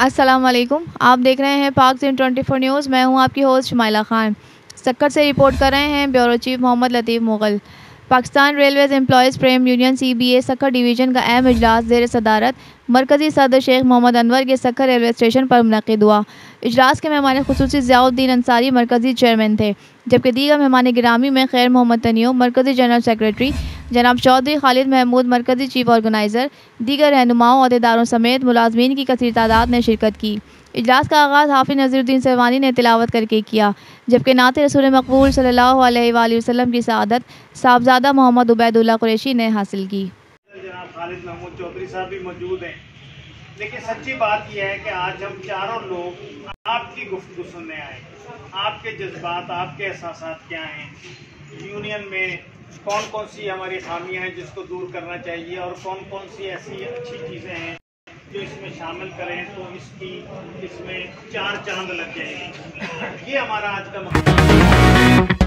अस्सलाम वालेकुम। आप देख रहे हैं पाक ज़िम 24 न्यूज़। मैं हूं आपकी होस्ट शुमाइला खान। सक्कर से रिपोर्ट कर रहे हैं bureau chief Mohammad Latif Mughal. Pakistan railways employees फ्रेम यूनियन CBA सक्कर डिवीज़न का अहम इजलास ज़ेर सदारत मरकज़ी सदर शेख मोहम्मद अनवर के सक्कर रेलवे स्टेशन पर मुनक़िद हुआ। इजलास के मेहमान ख़ुसूसी ज़ियाउद्दीन अंसारी मरकज़ी चेयरमैन थे, जबकि दीगर मेहमान गिरामी में खैर मोहम्मद तनियो मरकज़ी जनरल सेक्रेटरी, जनाब चौधरी खालिद महमूद मरकज़ी चीफ ऑर्गेनाइज़र, दीगर रहनुमाओं अहदेदारों समेत मुलाज़मीन की कसीर तादाद ने शिरकत की। इजलास का आगाज़ हाफ़िज़ नज़ीरुद्दीन सहवानी ने तिलावत करके किया, जबकि नात रसूल मक़बूल सल्लल्लाहु अलैहि वसल्लम की सआदत साहबजादा मोहम्मद उबैदुल्लाह कुरैशी ने हासिल की। जनाब खालिद महमूद चौधरी साहब भी मौजूद हैं। लेकिन सच्ची बात यह है कि आज हम चारों लोग आपकी गुफ्तगू सुनने आए। आपके जज्बात, आपके एहसासात क्या हैं, यूनियन में कौन कौन सी हमारी खामियां हैं जिसको दूर करना चाहिए और कौन कौन सी ऐसी अच्छी चीज़ें हैं जो इसमें शामिल करें तो इसमें चार चांद लग जाएंगे। ये हमारा आज का